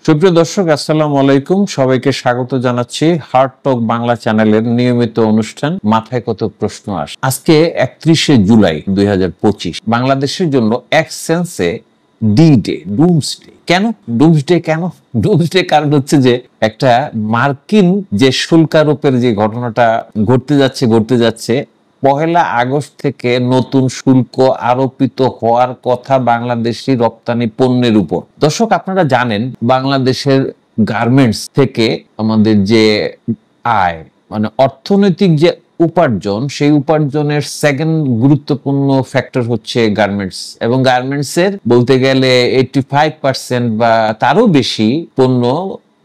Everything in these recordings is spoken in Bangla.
সুপ্রিয় দর্শক, আসসালামু আলাইকুম। সবাইকে স্বাগত জানাচ্ছি হার্ট টক বাংলা চ্যানেলের নিয়মিত অনুষ্ঠান মাথায় কত প্রশ্ন আসে। আজকে 31শে জুলাই 2025 বাংলাদেশের জন্য এক সেন্সে ডি ডে, ডুমসডে। কেন ডুমসডে? ডুমসডে কারণ হচ্ছে যে একটা মার্কিন যে শুল্ক আরোপের যে ঘটনাটা ঘটতে যাচ্ছে 1 আগস্ট থেকে নতুন শুল্ক আরোপিত হওয়ার কথা বাংলাদেশি রপ্তানি পণ্যের উপর। দর্শক, আপনারা জানেন বাংলাদেশের গার্মেন্টস থেকে আমাদের যে আয়, মানে অর্থনৈতিক যে উপার্জন, সেই উপার্জনের সেকেন্ড গুরুত্বপূর্ণ ফ্যাক্টর হচ্ছে গার্মেন্টস। এবং গার্মেন্টসের বলতে গেলে 85% বা তারও বেশি পণ্য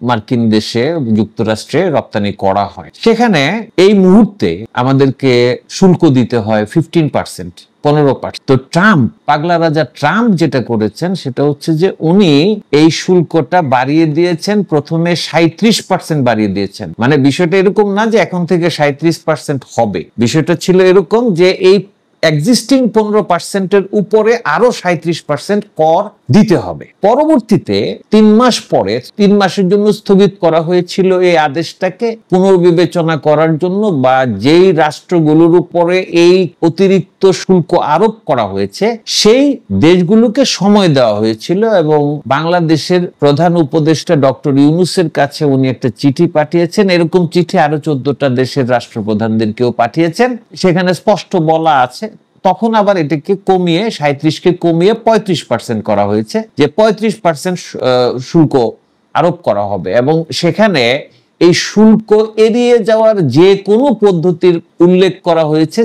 মার্কিন দেশে, যুক্তরাষ্ট্রে রপ্তানি করা হয়। সেখানে এই মুহূর্তে আমাদেরকে শুল্ক দিতে হয় 15%, 15%। তো ট্রাম্প, পাগলা রাজা ট্রাম্প যেটা করেছেন সেটা হচ্ছে যে উনি এই শুল্কটা বাড়িয়ে দিয়েছেন। প্রথমে 37% বাড়িয়ে দিয়েছেন। মানে বিষয়টা এরকম না যে এখন থেকে 37% হবে। বিষয়টা ছিল এরকম যে এই এক্সিস্টিং 15%-এর উপরে আরো 37% কর দিতে হবে। পরবর্তীতে 3 মাস পরে, 3 মাসের জন্য স্থগিত করা হয়েছিল এই আদেশটাকে পুনর্বিবেচনা করার জন্য, বা যেই রাষ্ট্রগুলোর উপরে এই অতিরিক্ত শুল্ক আরোপ করা হয়েছে সেই দেশগুলোকে সময় দেওয়া হয়েছিল। এবং বাংলাদেশের প্রধান উপদেষ্টা ডক্টর ইউনূসের কাছে উনি একটা চিঠি পাঠিয়েছেন। এরকম চিঠি আরো 14টা দেশের রাষ্ট্রপ্রধানদেরকেও পাঠিয়েছেন। সেখানে স্পষ্ট বলা আছে, তখন আবার এটাকে কমিয়ে 37কে কমিয়ে 35% করা হয়েছে, যে 35% শুল্ক আরোপ করা হবে। এবং সেখানে এই শুল্ক এড়িয়ে যাওয়ার যে কোনো পদ্ধতির উল্লেখ করা হয়েছে,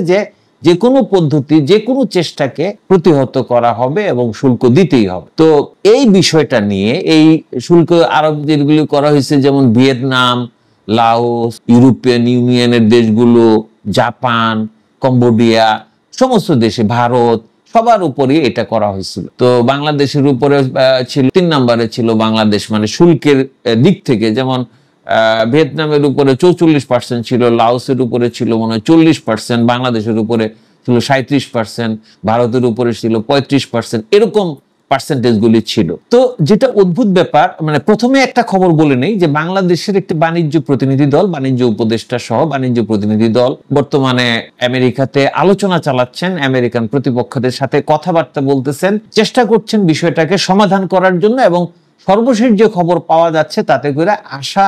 যে কোনো পদ্ধতি, যে কোনো চেষ্টাকে প্রতিহত করা হবে এবং শুল্ক দিতেই হবে। তো এই বিষয়টা নিয়ে এই শুল্ক আরোপ যেগুলি করা হয়েছে, যেমন ভিয়েতনাম, লাওস, ইউরোপিয়ান ইউনিয়নের দেশগুলো, জাপান, কম্বোডিয়া, সমস্ত দেশে, ভারত, সবার উপরে এটা করা হয়েছিল। তো বাংলাদেশের উপরে ছিল 3 নম্বরে ছিল বাংলাদেশ, মানে শুল্কের দিক থেকে। যেমন ভিয়েতনামের উপরে 44% ছিল, লাওসের উপরে ছিল মনে হয় 40%, বাংলাদেশের উপরে ছিল 37%, ভারতের উপরে ছিল 35%, এরকম পার্সেন্টেজ গুলি ছিল। তো যেটা অদ্ভুত ব্যাপার, মানে প্রথমে একটা খবর বলে নেই যে বাংলাদেশের একটি বাণিজ্য প্রতিনিধি দল, বাণিজ্য উপদেষ্টা সহ বাণিজ্য প্রতিনিধি দল বর্তমানে আমেরিকাতে আলোচনা চালাচ্ছেন, আমেরিকান প্রতিপক্ষদের সাথে কথাবার্তা বলতেছেন, চেষ্টা করছেন বিষয়টাকে সমাধান করার জন্য। এবং সর্বশেষ যে খবর পাওয়া যাচ্ছে তাতে করে আশা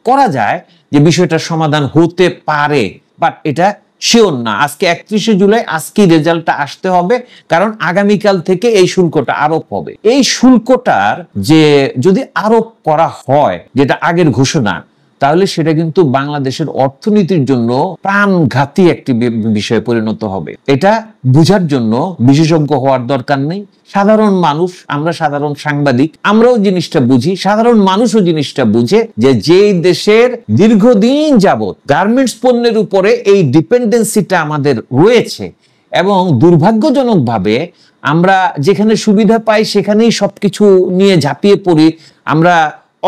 করা যায় যে বিষয়টা সমাধান হতে পারে, বাট এটা শিওর না। আজকে 31শে জুলাই, আজকে রেজাল্টটা আসতে হবে, কারণ আগামীকাল থেকে এই শুল্কটা আরোপ হবে। এই শুল্কটার যে যদি আরোপ করা হয়, যেটা আগের ঘোষণা, তাহলে সেটা কিন্তু বাংলাদেশের অর্থনীতির জন্য প্রাণঘাতী একটি বিষয়ে পরিণত হবে। এটা বুঝার জন্য বিশেষজ্ঞ হওয়ার দরকার নেই। সাধারণ মানুষ, আমরা সাধারণ সাংবাদিক, আমরাও জিনিসটা বুঝি, সাধারণ মানুষও জিনিসটা বুঝে যে যেই দেশের দীর্ঘদিন যাবত গার্মেন্টস পণ্যের উপরে এই ডিপেন্ডেন্সিটা আমাদের রয়েছে, এবং দুর্ভাগ্যজনকভাবে আমরা যেখানে সুবিধা পাই সেখানেই সবকিছু নিয়ে ঝাঁপিয়ে পড়ি। আমরা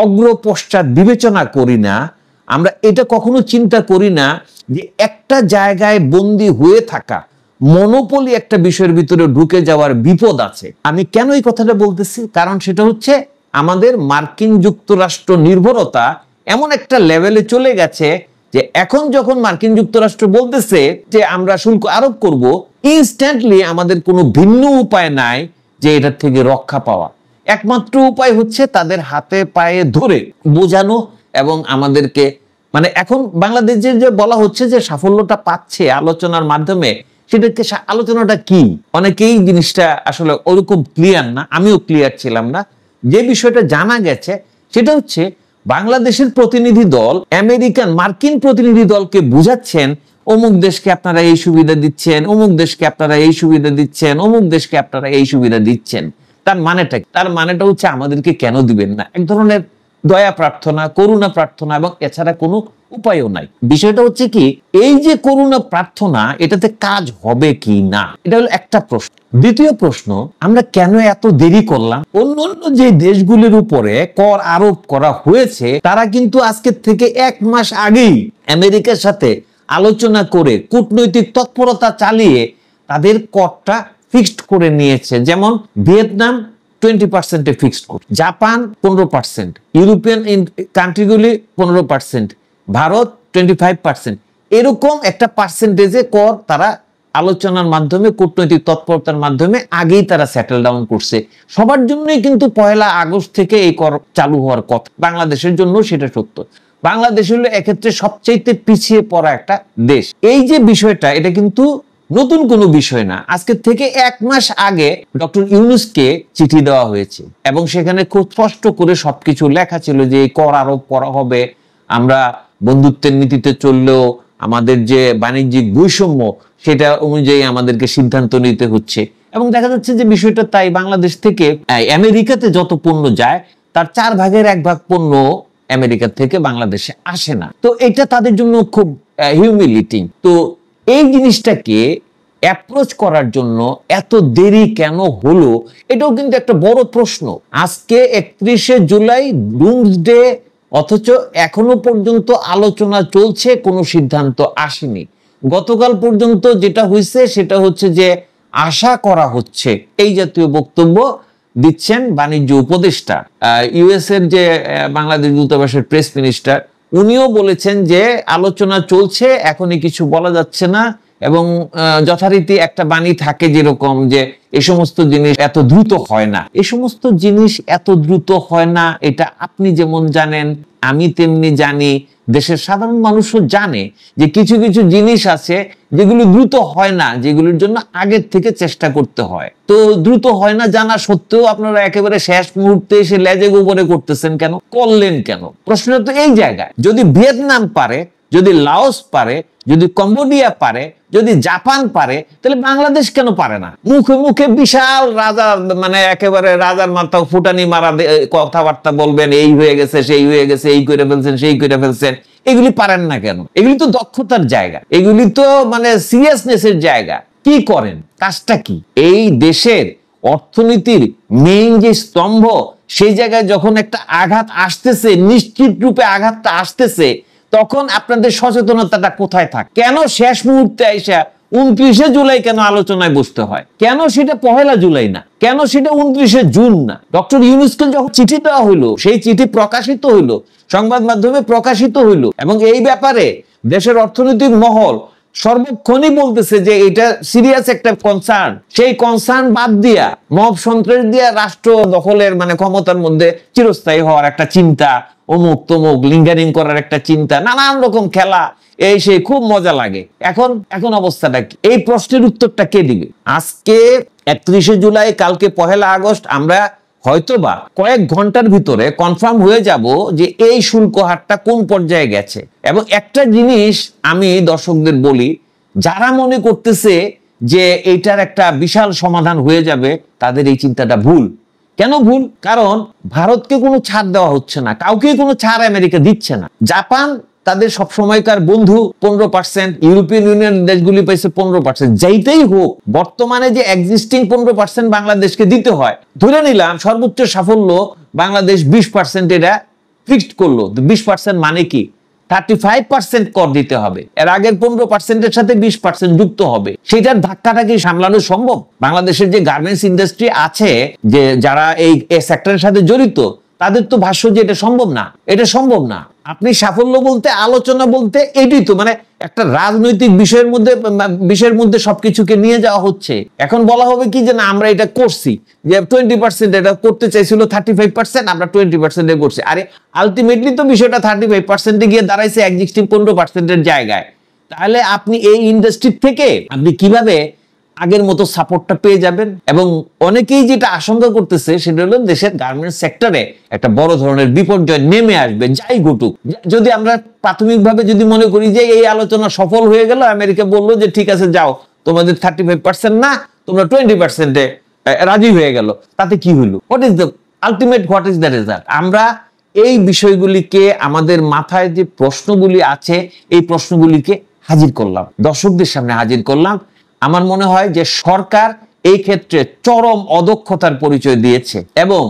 অগ্র পশ্চাৎ বিবেচনা করি না। আমরা এটা কখনো চিন্তা করি না যে একটা জায়গায় বন্দী হয়ে থাকা, মনোপলি একটা বিষয়ের ভিতরে ঢুকে যাওয়ার বিপদ আছে। আমি কেন এই কথাটা বলতেছি? কারণ সেটা হচ্ছে আমাদের মার্কিন যুক্তরাষ্ট্র নির্ভরতা এমন একটা লেভেলে চলে গেছে যে এখন যখন মার্কিন যুক্তরাষ্ট্র বলতেছে যে আমরা শুল্ক আরোপ করব, ইনস্ট্যান্টলি আমাদের কোনো ভিন্ন উপায় নাই যে এটার থেকে রক্ষা পাওয়া। একমাত্র উপায় হচ্ছে তাদের হাতে পায়ে ধরে বোঝানো এবং আমাদেরকে, মানে এখন বাংলাদেশের যে বলা হচ্ছে যে সাফল্যটা পাচ্ছে আলোচনার মাধ্যমে, সেটাকে আলোচনাটা কি? অনেকেই জিনিসটা আসলে ওরকম ক্লিয়ার না, আমিও ক্লিয়ার ছিলাম না। যে বিষয়টা জানা গেছে সেটা হচ্ছে বাংলাদেশের প্রতিনিধি দল মার্কিন প্রতিনিধি দলকে বুঝাচ্ছেন, অমুক দেশকে আপনারা এই সুবিধা দিচ্ছেন, অমুক দেশকে আপনারা এই সুবিধা দিচ্ছেন, অমুক দেশকে আপনারা এই সুবিধা দিচ্ছেন। তার মানেটা হচ্ছে আমাদেরকে কেন দিবেন না, এক ধরনের দয়া প্রার্থনা, করুণা প্রার্থনা, এবং এছাড়া কোনো উপায়ও নাই। বিষয়টা হচ্ছে কি, এই যে করুণা প্রার্থনা, এটাতে কাজ হবে কি না, এটা হলো একটা প্রশ্ন। দ্বিতীয় প্রশ্ন, আমরা কেন এত দেরি করলাম? অন্যান্য যে দেশগুলির উপরে কর আরোপ করা হয়েছে, তারা কিন্তু আজকের থেকে 1 মাস আগেই আমেরিকার সাথে আলোচনা করে, কূটনৈতিক তৎপরতা চালিয়ে তাদের করটা ফিক্সড করে নিয়েছে। যেমন ভিয়েতনাম 20%-এ ফিক্সড করছে, জাপান 15%, ইউরোপিয়ান কান্ট্রিগুলি 15%, ভারত 25%, এরকম একটা পার্সেন্টেজে কর তারা আলোচনার মাধ্যমে, কূটনৈতিক তৎপরতার মাধ্যমে আগেই তারা সেটেল ডাউন করছে। সবার জন্যই কিন্তু 1 আগস্ট থেকে এই কর চালু হওয়ার কথা, বাংলাদেশের জন্য সেটা সত্য। বাংলাদেশ হলো এক্ষেত্রে সবচাইতে পিছিয়ে পড়া একটা দেশ। এই যে বিষয়টা, এটা কিন্তু নতুন কোনো বিষয় না। আজকে থেকে 1 মাস আগে ডক্টর ইউনূসকে চিঠি দেওয়া হয়েছে এবং সেখানে খুব স্পষ্ট করে সবকিছু লেখা ছিল যে এই কর আরোপ করা হবে, আমরা বন্ধুত্বের নীতিতে চললেও আমাদের যে বাণিজ্যিক বৈষম্য সেটা অনুযায়ী আমাদেরকে সিদ্ধান্ত নিতে হচ্ছে। এবং দেখা যাচ্ছে যে বিষয়টা তাই, বাংলাদেশ থেকে আমেরিকাতে যত পণ্য যায় তার 4 ভাগের 1 ভাগ পণ্য আমেরিকা থেকে বাংলাদেশে আসে না। তো এটা তাদের জন্য খুব হিউমিলিটিং। তো এই জিনিসটাকে অ্যাপ্রোচ করার জন্য এত দেরি কেন হলো, এটাও কিন্তু একটা বড় প্রশ্ন। আজকে 31শে জুলাই ডুমসডে, অথচ এখনো পর্যন্ত আলোচনা চলছে, কোনো সিদ্ধান্ত আসেনি। গতকাল পর্যন্ত যেটা হয়েছে সেটা হচ্ছে যে আশা করা হচ্ছে, এই জাতীয় বক্তব্য দিচ্ছেন বাণিজ্য উপদেষ্টা। ইউএস এর যে বাংলাদেশ দূতাবাসের প্রেস মিনিস্টার, উনিও বলেছেন যে আলোচনা চলছে, এখনই কিছু বলা যাচ্ছে না। এবং যথারীতি একটা বাণী থাকে যেরকম যে এই সমস্ত জিনিস এত দ্রুত হয় না, এই সমস্ত জিনিস এত দ্রুত হয় না, এটা আপনি যেমন জানেন, আমি তেমনি জানি, দেশের সাধারণ মানুষও জানে যে কিছু কিছু জিনিস আছে যেগুলো দ্রুত হয় না, যেগুলোর জন্য আগের থেকে চেষ্টা করতে হয়। তো দ্রুত হয় না জানা সত্ত্বেও আপনারা একেবারে শেষ মুহূর্তে এসে লেজে গোবরে করতেছেন কেন, করলেন কেন? প্রশ্ন তো এই জায়গায়। যদি ভিয়েতনাম পারে, যদি লাওস পারে, যদি কম্বোডিয়া পারে, যদি জাপান পারে, তাহলে বাংলাদেশ কেন পারে না? মুখে মুখে বিশাল রাজা, মানে একেবারে রাজার মাথা ফুটানি মারা কথাবার্তা বলবেন, এই হয়ে গেছে, সেই হয়ে গেছে, এই করে ফেলছেন, সেই করে ফেলছেন। এগুলি পারেন না কেন? এগুলি তো দক্ষতার জায়গা, এগুলি তো মানে সিরিয়াসনেসের জায়গা। কি করেন? কাজটা কি? এই দেশের অর্থনীতির মেইন যে স্তম্ভ, সেই জায়গায় যখন একটা আঘাত আসতেছে, নিশ্চিত রূপে আঘাতটা আসতেছে, তখন আপনাদের সচেতনতাটা কোথায় থাকে? কেন শেষ মুহূর্তে আইসা 29শে জুলাই কেন আলোচনায় বসতে হয়? কেন সেটা 1 জুলাই না? কেন সেটা 29শে জুন না? ডক্টর ইউনূসকে যখন চিঠি দেওয়া হইলো, সেই চিঠি প্রকাশিত হইলো, সংবাদ মাধ্যমে প্রকাশিত হইলো, এবং এই ব্যাপারে দেশের অর্থনৈতিক মহল সর্বক্ষণই বলতেছে যে এটা সিরিয়াস একটা কনসার্ন। সেই কনসার্ন বাদ দিয়া মব সন্ত্রাস দিয়া রাষ্ট্র দখলের, মানে ক্ষমতার মধ্যে চিরস্থায়ী হওয়ার একটা চিন্তা, অমুক তমুক লিঙ্গারিং করার একটা চিন্তা, নানান রকম খেলা, এই সেই খুব মজা লাগে। এখন অবস্থাটা কি? এই প্রশ্নের উত্তরটা কে দিবে? আজকে 31শে জুলাই, কালকে 1 আগস্ট, আমরা হয়তোবা কয়েক ঘন্টার ভিতরে কনফার্ম হয়ে যাব যে এই শুল্ক হারটা কোন পর্যায়ে গেছে। এবং একটা জিনিস আমি দর্শকদের বলি, যারা মনে করতেছে যে এইটার একটা বিশাল সমাধান হয়ে যাবে, তাদের এই চিন্তাটা ভুল। কেন ভুল? কারণ ভারতকে কোনো ছাড় দেওয়া হচ্ছে না, কাউকে কোনো ছাড় আমেরিকা দিচ্ছে না। জাপান তাদের সবসময়কার বন্ধু 15%, ইউরোপিয়ান ইউনিয়ন দেশগুলি পাইছে 15%। যেইটাই হোক, বর্তমানে যে এক্সিস্টিং 15% বাংলাদেশকে দিতে হয়, ধরে নিলাম সর্বোচ্চ সাফল্য বাংলাদেশ 20% এটা ফিক্সড করলো। 20% মানে কি? 35% কর দিতে হবে। এর আগের 15%-এর সাথে 20% যুক্ত হবে। সেটার ধাক্কাটা কি সামলানো সম্ভব? বাংলাদেশের যে গার্মেন্টস ইন্ডাস্ট্রি আছে, যে যারা এই সেক্টরের সাথে জড়িত, তাদের তো ভাষ্য যে এটা সম্ভব না, এটা সম্ভব না। আপনি সাফল্য বলতে, আলোচনা বলতে, এটাই তো মানে একটা রাজনৈতিক বিষয়ের মধ্যে সবকিছুকে নিয়ে যাওয়া হচ্ছে। এখন বলা হবে কি যে না, আমরা এটা করছি, যে 20% এটা করতে চাইছিল 35%, আমরা 20% করছি। আরে আলটিমেটলি তো বিষয়টা 35% গিয়ে দাঁড়াইছে এক্সিস্টিং 15%-এর জায়গায়। তাহলে আপনি এই ইন্ডাস্ট্রি থেকে আপনি কিভাবে আগের মতো সাপোর্টটা পেয়ে যাবেন? এবং অনেকেই যেটা আশঙ্কা করতেছে সেটা হলো দেশের গার্মেন্টস সেক্টরে একটা বড় ধরনের বিপর্যয় নেমে আসবে, যাই ঘটুক। যদি আমরা প্রাথমিকভাবে যদি মনে করি যে এই আলোচনা সফল হয়ে গেল, আমেরিকা বললো যে ঠিক আছে যাও, তোমাদের 35% না, তোমরা 20%-এ রাজি হয়ে গেল, তাতে কি হলো? What is the result? আমরা এই বিষয়গুলিকে, আমাদের মাথায় যে প্রশ্নগুলি আছে, এই প্রশ্নগুলিকে হাজির করলাম, দর্শকদের সামনে হাজির করলাম। আমার মনে হয় যে সরকার এই ক্ষেত্রে চরম অদক্ষতার পরিচয় দিয়েছে এবং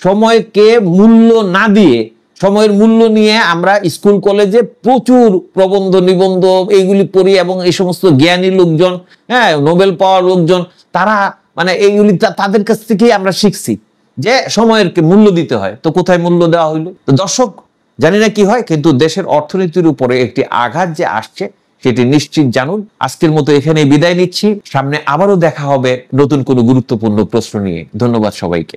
সময়কে মূল্য না দিয়ে, সময়ের মূল্য নিয়ে আমরা স্কুল কলেজে প্রচুর প্রবন্ধ নিবন্ধ এইগুলি পড়ি এবং এই সমস্ত জ্ঞানী লোকজন, নোবেল পাওয়া লোকজন, তারা মানে এইগুলি তাদের কাছ থেকেই আমরা শিখছি যে সময়ের মূল্য দিতে হয়। তো কোথায় মূল্য দেওয়া হইলো? তো দর্শক, জানি না কি হয়, কিন্তু দেশের অর্থনীতির উপরে একটি আঘাত যে আসছে সেটি নিশ্চিত জানুন। আজকের মতো এখানে বিদায় নিচ্ছি। সামনে আবারও দেখা হবে নতুন কোনো গুরুত্বপূর্ণ প্রশ্ন নিয়ে। ধন্যবাদ সবাইকে।